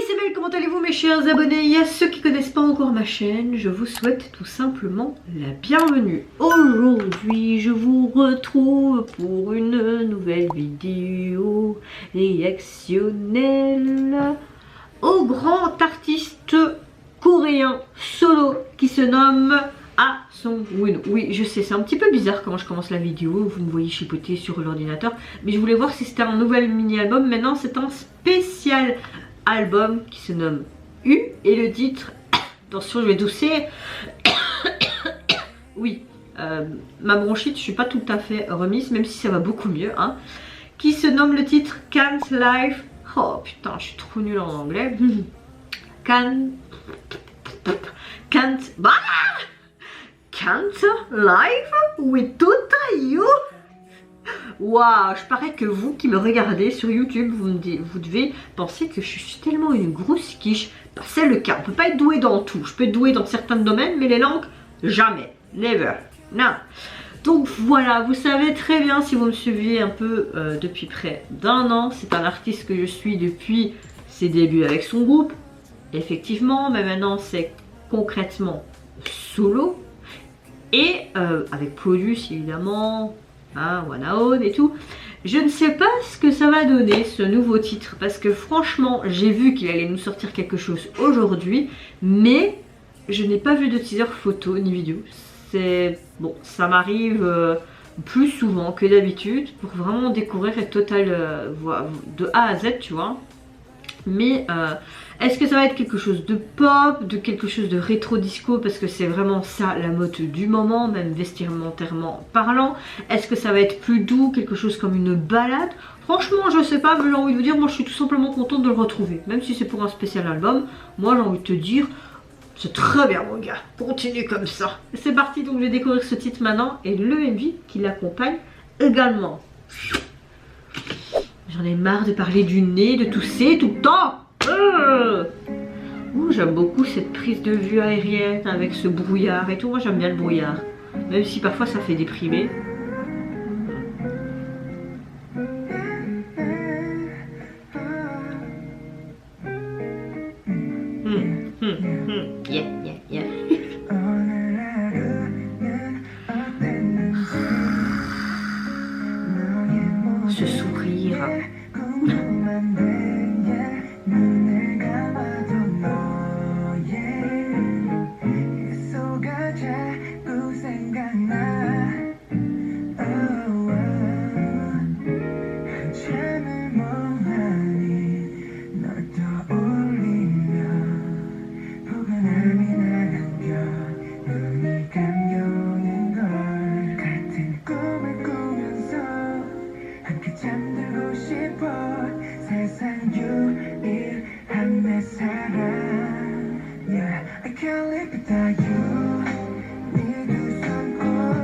c'est Belle, comment allez-vous mes chers abonnés? Et à ceux qui connaissent pas encore ma chaîne, je vous souhaite tout simplement la bienvenue. Aujourd'hui, je vous retrouve pour une nouvelle vidéo réactionnelle au grand artiste coréen solo qui se nomme Ah Sung-woon. Oui, je sais, c'est un petit peu bizarre quand je commence la vidéo, vous me voyez chipoter sur l'ordinateur, mais je voulais voir si c'était un nouvel mini-album. Maintenant, c'est un spécial album qui se nomme U et le titre, attention je vais tousser, oui, ma bronchite je suis pas tout à fait remise même si ça va beaucoup mieux, hein, qui se nomme le titre Can't Live, oh putain je suis trop nulle en anglais, Can't Live Without You. Waouh, je parais que vous qui me regardez sur YouTube, vous devez penser que je suis tellement une grosse quiche. Ben, c'est le cas, on peut pas être doué dans tout. Je peux être doué dans certains domaines, mais les langues, jamais. Never. Non. Donc voilà, vous savez très bien si vous me suivez un peu depuis près d'un an. C'est un artiste que je suis depuis ses débuts avec son groupe. Effectivement, mais maintenant c'est concrètement solo. Et avec Produce évidemment. Hein, One Out et tout. Je ne sais pas ce que ça va donner ce nouveau titre parce que franchement j'ai vu qu'il allait nous sortir quelque chose aujourd'hui, mais je n'ai pas vu de teaser photo ni vidéo. C'est bon, ça m'arrive plus souvent que d'habitude pour vraiment découvrir le total de A à Z, tu vois. Mais est-ce que ça va être quelque chose de pop, de quelque chose de rétro disco, parce que c'est vraiment ça la mode du moment, même vestimentairement parlant. Est-ce que ça va être plus doux, quelque chose comme une balade? Franchement je sais pas, mais j'ai envie de vous dire, moi je suis tout simplement contente de le retrouver. Même si c'est pour un spécial album, moi j'ai envie de te dire, c'est très bien mon gars, continue comme ça. C'est parti, donc je vais découvrir ce titre maintenant et le MV qui l'accompagne également. J'en ai marre de parler du nez, de tousser tout le temps. J'aime beaucoup cette prise de vue aérienne avec ce brouillard et tout. Moi j'aime bien le brouillard, même si parfois ça fait déprimer. Yeah, yeah, yeah. Ce sourire.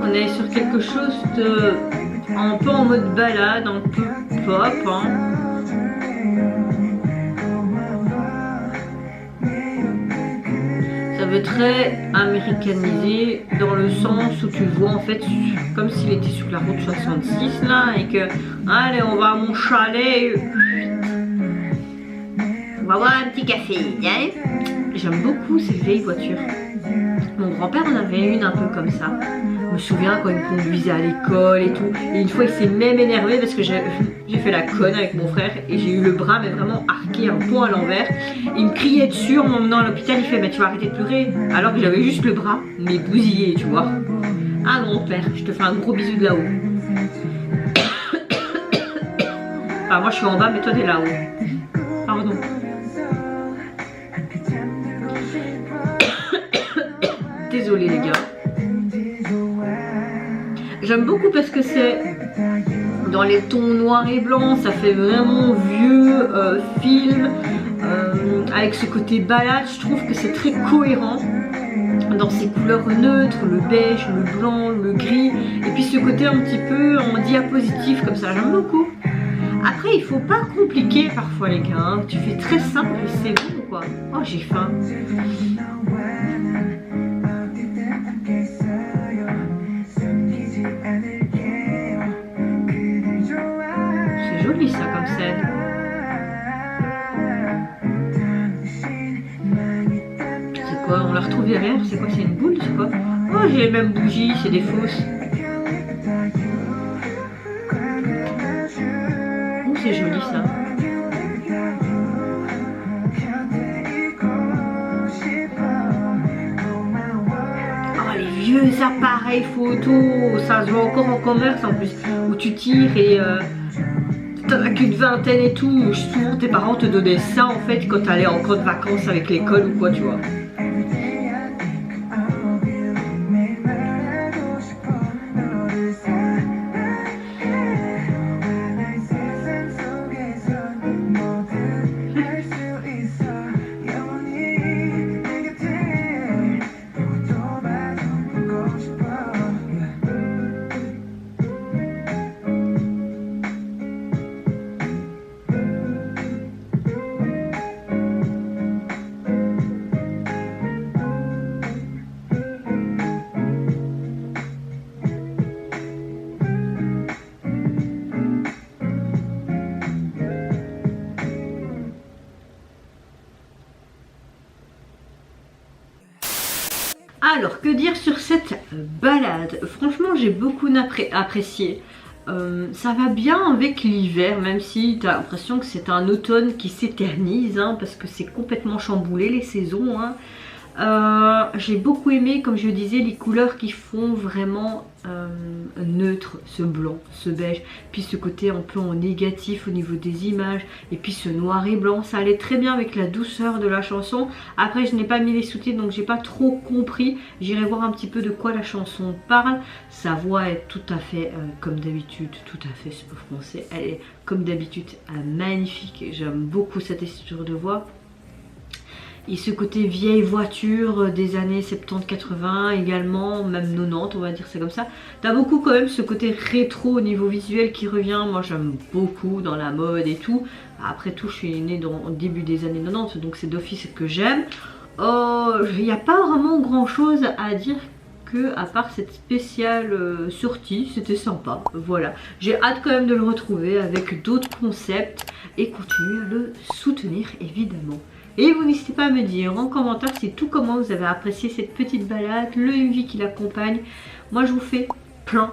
On est sur quelque chose de un peu en mode balade, un peu pop, hein. Ça veut très américanisé dans le sens où tu le vois en fait comme s'il était sur la route 66 là et que allez on va à mon chalet, on va boire un petit café, hein. J'aime beaucoup ces vieilles voitures. Mon grand-père en avait une un peu comme ça. Je me souviens quand il me conduisait à l'école et tout. Et une fois il s'est même énervé parce que j'ai fait la conne avec mon frère et j'ai eu le bras mais vraiment arqué, un pont à l'envers. Il me criait dessus en m'emmenant à l'hôpital. Il fait mais tu vas arrêter de pleurer. Alors que j'avais juste le bras mais bousillé, tu vois. Ah grand-père, je te fais un gros bisou de là-haut. Ah moi je suis en bas mais toi t'es là-haut. Pardon. Désolée les gars. J'aime beaucoup parce que c'est dans les tons noirs et blancs, ça fait vraiment vieux film, avec ce côté balade. Je trouve que c'est très cohérent dans ses couleurs neutres, le beige, le blanc, le gris, et puis ce côté un petit peu en diapositive comme ça, j'aime beaucoup. Après il faut pas compliquer parfois les gars, hein. Tu fais très simple et c'est bon quoi. Oh j'ai faim. C'est joli ça comme scène. quoi? On la retrouve derrière, c'est quoi? C'est une boule, c'est quoi? Oh, j'ai les mêmes bougies, c'est des fausses. Oh, c'est joli ça. Oh, les vieux appareils photo, ça se voit encore en commerce en plus, où tu tires et t'en as qu'une vingtaine et tout. Souvent tes parents te donnaient ça en fait quand t'allais en camp de vacances avec l'école ou quoi, tu vois. Alors, que dire sur cette balade? Franchement, j'ai beaucoup apprécié. Ça va bien avec l'hiver, même si tu as l'impression que c'est un automne qui s'éternise, hein, parce que c'est complètement chamboulé les saisons. Hein. J'ai beaucoup aimé, comme je disais, les couleurs qui font vraiment neutre, ce blanc, ce beige, puis ce côté un peu en négatif au niveau des images, et puis ce noir et blanc, ça allait très bien avec la douceur de la chanson. Après, je n'ai pas mis les sous-titres, donc j'ai pas trop compris. J'irai voir un petit peu de quoi la chanson parle. Sa voix est tout à fait, comme d'habitude, tout à fait français. Elle est, comme d'habitude, magnifique. J'aime beaucoup cette texture de voix. Et ce côté vieille voiture des années 70-80 également, même 90 on va dire c'est comme ça. T'as beaucoup quand même ce côté rétro au niveau visuel qui revient. Moi j'aime beaucoup dans la mode et tout. Après tout je suis née au début des années 90 donc c'est d'office que j'aime. Il n'y a pas vraiment grand chose à dire que à part cette spéciale sortie, c'était sympa. Voilà, j'ai hâte quand même de le retrouver avec d'autres concepts et continuer à le soutenir évidemment. Et vous n'hésitez pas à me dire en commentaire si tout comment vous avez apprécié cette petite balade, le MV qui l'accompagne. Moi je vous fais plein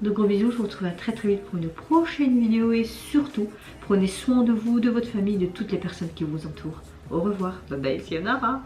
de gros bisous. Je vous retrouve très vite pour une prochaine vidéo et surtout prenez soin de vous, de votre famille, de toutes les personnes qui vous entourent. Au revoir, bye bye, sayonara.